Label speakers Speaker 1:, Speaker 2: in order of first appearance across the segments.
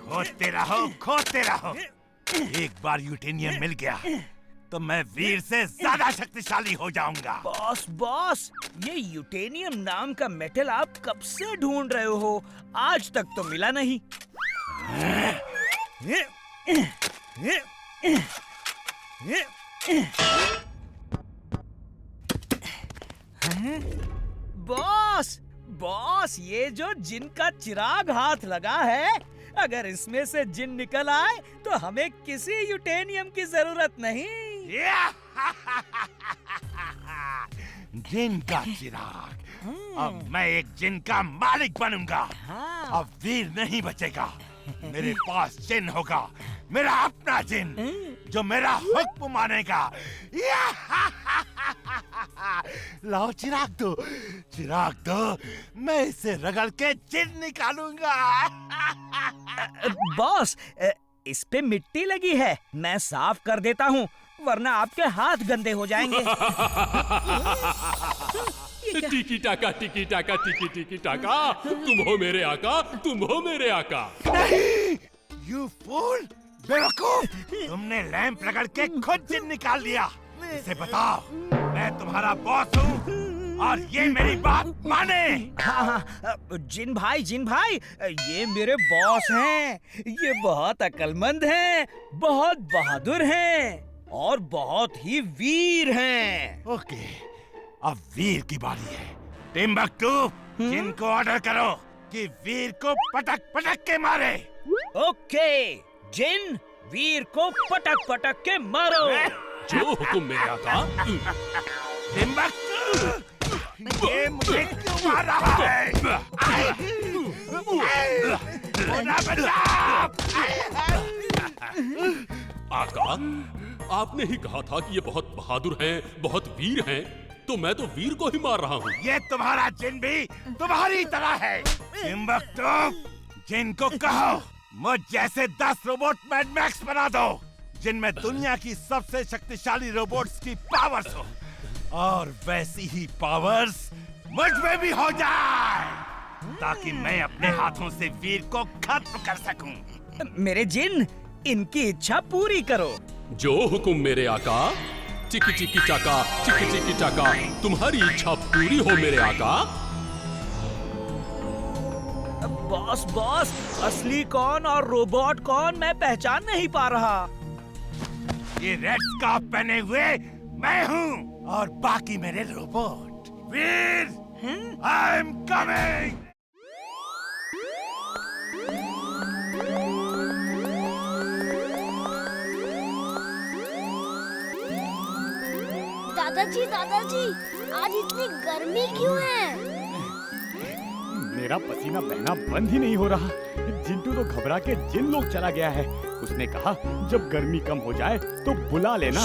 Speaker 1: खोदते रहो। एक बार यूटेनियम मिल गया तो मैं वीर से ज्यादा शक्तिशाली हो जाऊंगा।
Speaker 2: बॉस, ये यूटेनियम नाम का मेटल आप कब से ढूंढ रहे हो? आज तक तो मिला नहीं। बॉस, ये जो जिन का चिराग हाथ लगा है, अगर इसमें से जिन निकल आए तो हमें किसी यूटेनियम की जरूरत नहीं।
Speaker 1: जिन का चिराग, अब मैं एक जिन का मालिक बनूंगा। अब वीर नहीं बचेगा। मेरे पास जिन होगा, मेरा अपना जिन, जो मेरा हुक्म मानेगा। लाओ चिराग दो, मैं इसे रगड़ के जिन निकालूंगा।
Speaker 2: बॉस, इस पे मिट्टी लगी है, मैं साफ कर देता हूँ, वरना आपके हाथ गंदे हो जाएंगे।
Speaker 3: टिकी टाका, तुम हो मेरे आका।
Speaker 1: नहीं, यू फूल, बेवकूफ, तुमने लैंप रगड़ के खुद जिन निकाल लिया। इसे बताओ, मैं तुम्हारा बॉस हूँ और ये मेरी बात माने।
Speaker 2: हाँ, जिन भाई, ये मेरे बॉस हैं। ये बहुत अक्लमंद हैं, बहुत बहादुर हैं और बहुत ही वीर हैं।
Speaker 1: ओके, अब वीर की बारी है। टिम्बकटू, जिन को ऑर्डर करो कि वीर को पटक के मारे।
Speaker 2: ओके, जिन, वीर को पटक के मारो।
Speaker 3: जो हुकुम मेरे आका।
Speaker 1: टिम्बकटू, ये मुझे क्यों मार रहा है?
Speaker 3: आका, आपने ही कहा था कि ये बहुत बहादुर हैं, बहुत वीर हैं, तो मैं तो वीर को ही मार रहा हूँ।
Speaker 1: ये तुम्हारा जिन भी तुम्हारी तरह है। टिम्बकटू, जिन को कहो मुझ जैसे 10 रोबोट मैड मैक्स बना दो, जिनमें दुनिया की सबसे शक्तिशाली रोबोट्स की पावर्स हो, और वैसी ही पावर्स मुझ में भी हो जाए, ताकि मैं अपने हाथों से वीर को खत्म कर सकूं।
Speaker 2: मेरे जिन, इनकी इच्छा पूरी करो।
Speaker 3: जो हुकुम मेरे आका। चिकी चाका, तुम्हारी इच्छा पूरी हो मेरे आका।
Speaker 2: बॉस, असली कौन और रोबोट कौन मैं पहचान नहीं पा रहा।
Speaker 1: ये रेड स्कार्फ पहने हुए मैं हूँ और बाकी मेरे robot. Veer, I am coming.
Speaker 4: दादाजी, आज इतनी गर्मी क्यों है?
Speaker 5: मेरा पसीना बहना बंद ही नहीं हो रहा। जिंटू तो घबरा के जिन लोग चला गया है। उसने कहा जब गर्मी कम हो जाए तो बुला लेना।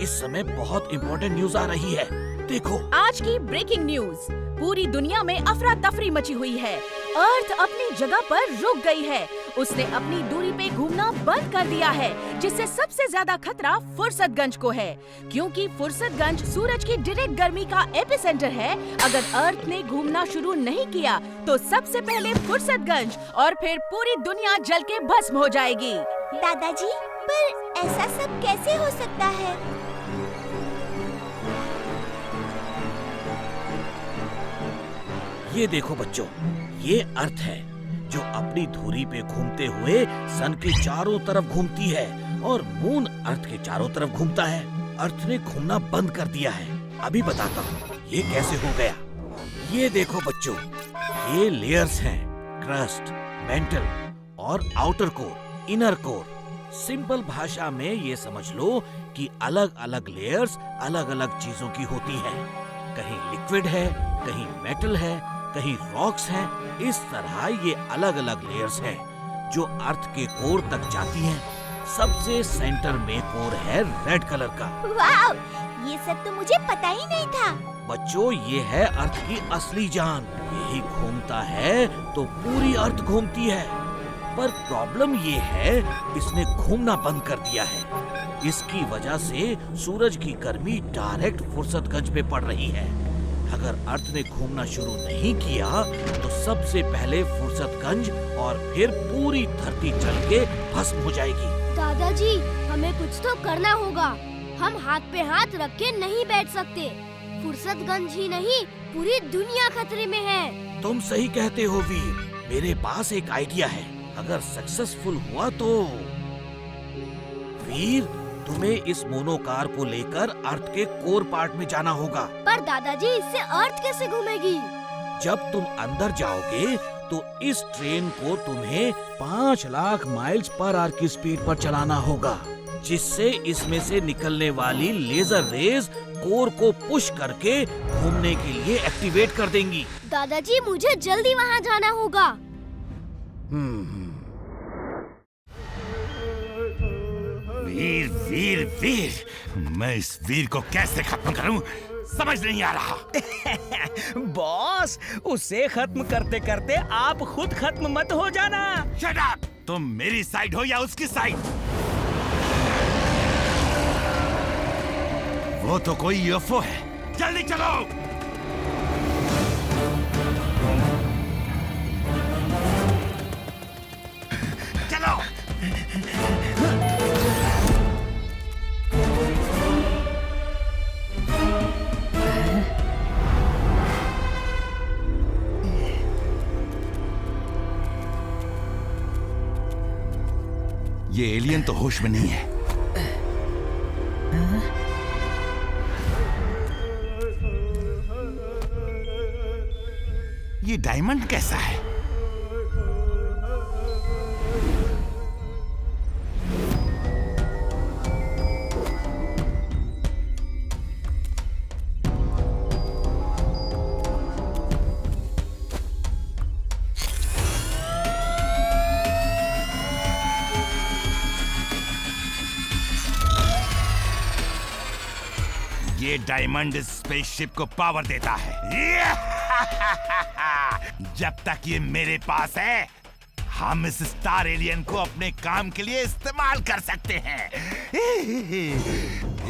Speaker 2: इस समय बहुत इम्पोर्टेंट न्यूज आ रही है, देखो।
Speaker 6: आज की ब्रेकिंग न्यूज, पूरी दुनिया में अफरा तफरी मची हुई है। अर्थ अपनी जगह पर रुक गई है। उसने अपनी दूरी पे घूमना बंद कर दिया है, जिससे सबसे ज्यादा खतरा फुर्सतगंज को है, क्योंकि फुर्सतगंज सूरज की डायरेक्ट गर्मी का एपिसेंटर है। अगर अर्थ ने घूमना शुरू नहीं किया तो सबसे पहले फुर्सतगंज और फिर पूरी दुनिया जल के भस्म हो जाएगी।
Speaker 4: दादाजी, पर ऐसा सब कैसे हो सकता है?
Speaker 2: ये देखो बच्चों, ये अर्थ है जो अपनी धुरी पे घूमते हुए सन के चारों तरफ घूमती है और मून अर्थ के चारों तरफ घूमता है। अर्थ ने घूमना बंद कर दिया है। अभी बताता हूँ ये कैसे हो गया। ये देखो बच्चों, ये लेयर्स हैं, क्रस्ट, मेंटल और outer core, inner core. Simple भाषा में ये समझ लो कि अलग अलग लेयर्स अलग अलग चीजों की होती हैं। कहीं लिक्विड है, कहीं मेटल है, कहीं रॉक्स हैं। इस तरह ये अलग अलग लेयर्स हैं जो अर्थ के कोर तक जाती हैं। सबसे सेंटर में कोर है रेड कलर का।
Speaker 4: वाव, ये सब तो मुझे पता ही नहीं था।
Speaker 2: बच्चों, ये है अर्थ की असली जान। यही घूमता है तो पूरी अर्थ घूमती है। पर प्रॉब्लम ये है, इसने घूमना बंद कर दिया है। इसकी वजह से सूरज की गर्मी डायरेक्ट फुर्सतगंज पे पड़ रही है। अगर अर्थ ने घूमना शुरू नहीं किया तो सबसे पहले फुर्सतगंज और फिर पूरी धरती जल के भस्म हो जाएगी।
Speaker 7: दादाजी, हमें कुछ तो करना होगा। हम हाथ पे हाथ रख के नहीं बैठ सकते। फुर्सतगंज ही नहीं, पूरी दुनिया खतरे में है।
Speaker 2: तुम सही कहते हो वीर। मेरे पास एक आइडिया है। अगर सक्सेसफुल हुआ तो वीर, तुम्हें इस मोनोकार को लेकर अर्थ के कोर पार्ट में जाना होगा।
Speaker 7: पर दादाजी, इससे अर्थ कैसे घूमेगी?
Speaker 2: जब तुम अंदर जाओगे तो इस ट्रेन को तुम्हें 5 लाख माइल्स पर आवर की स्पीड पर चलाना होगा, जिससे इसमें से निकलने वाली लेजर रेज कोर को पुश करके घूमने के लिए एक्टिवेट कर देंगी।
Speaker 7: दादाजी, मुझे जल्दी वहाँ जाना होगा।
Speaker 1: वीर वीर वीर, मैं इस वीर को कैसे खत्म करूं समझ नहीं आ रहा।
Speaker 8: बॉस, उसे खत्म करते करते आप खुद खत्म मत हो जाना।
Speaker 1: Shut up! तुम मेरी साइड हो या उसकी साइड? वो तो कोई यूएफओ है। जल्दी चलो। चलो। ये एलियन तो होश में नहीं है। ये डायमंड कैसा है? ये डायमंड स्पेसशिप को पावर देता है। जब तक ये मेरे पास है, हम इस स्टार एलियन को अपने काम के लिए इस्तेमाल कर सकते हैं।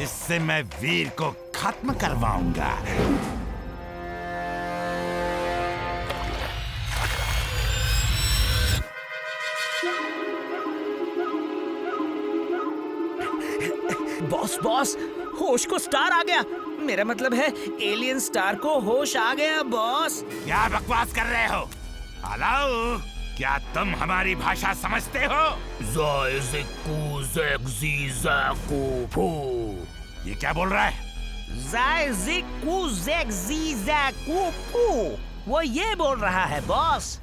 Speaker 1: इससे मैं वीर को खत्म करवाऊंगा।
Speaker 8: बॉस, होश को स्टार आ गया। मेरा मतलब है एलियन स्टार को होश आ गया बॉस।
Speaker 1: क्या बकवास कर रहे हो? हेलो, क्या तुम हमारी भाषा समझते हो? ये क्या बोल रहा है?
Speaker 8: वो ये बोल रहा है बॉस।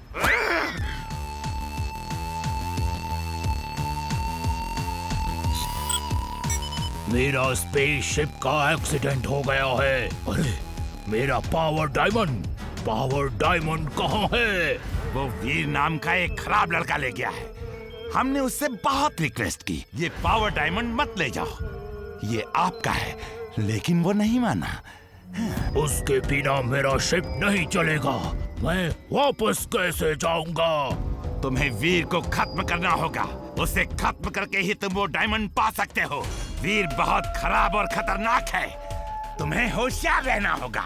Speaker 9: मेरा स्पेसशिप का एक्सीडेंट हो गया है। अरे, मेरा पावर डायमंड कहाँ है?
Speaker 1: वो वीर नाम का एक खराब लड़का ले गया है। हमने उससे बहुत रिक्वेस्ट की, ये पावर डायमंड मत ले जाओ, ये आपका है, लेकिन वो नहीं माना।
Speaker 9: उसके बिना मेरा शिप नहीं चलेगा। मैं वापस कैसे जाऊंगा?
Speaker 1: तुम्हें वीर को खत्म करना होगा। उसे खत्म करके ही तुम वो डायमंड पा सकते हो। वीर बहुत खराब और खतरनाक है, तुम्हें होशियार रहना होगा।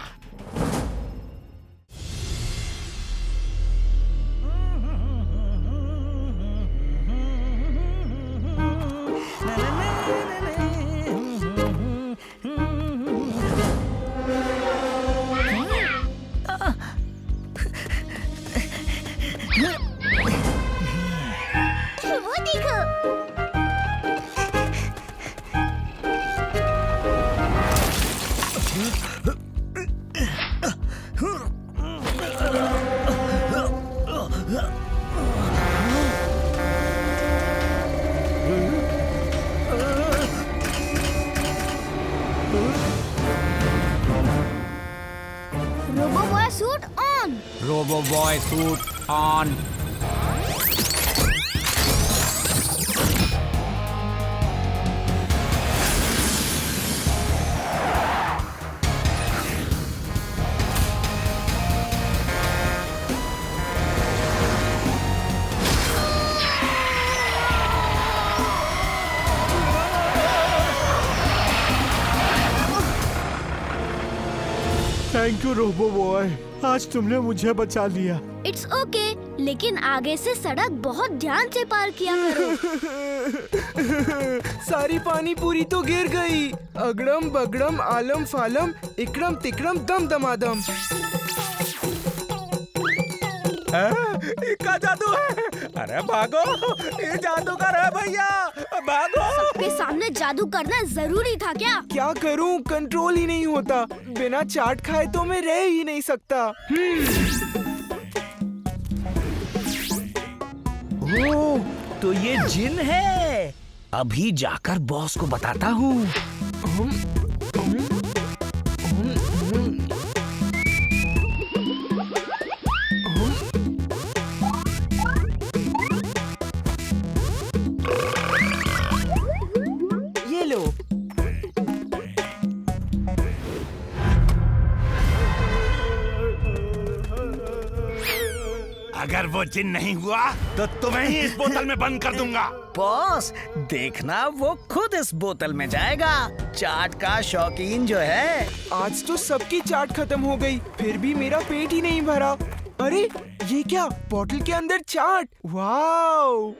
Speaker 7: वो देखो। Robo boy suit on.
Speaker 5: Robo boy suit on.
Speaker 10: Thank you robo boy, आज तुमने मुझे बचा लिया।
Speaker 7: इट्स ओके, लेकिन आगे से सड़क बहुत ध्यान से पार किया करो।
Speaker 11: सारी पानी पूरी तो गिर गई। अगड़म बगड़म आलम फालम इकड़म तिकड़म दम दमादम।
Speaker 8: का जादू है। अरे भागो, ये जादूगर है भैया, भागो।
Speaker 7: सबके सामने जादू करना जरूरी था क्या?
Speaker 11: क्या करूं, कंट्रोल ही नहीं होता। बिना चाट खाए तो मैं रह ही नहीं सकता।
Speaker 8: ओह, तो ये जिन है। अभी जाकर बॉस को बताता हूँ।
Speaker 11: ये लो।
Speaker 1: अगर वो जिन नहीं हुआ तो तुम्हें ही इस बोतल में बंद कर दूंगा।
Speaker 8: बॉस, देखना वो खुद इस बोतल में जाएगा। चाट का शौकीन जो है।
Speaker 11: आज तो सबकी चाट खत्म हो गई, फिर भी मेरा पेट ही नहीं भरा। अरे ये क्या, बोतल के अंदर चाट। वाओ।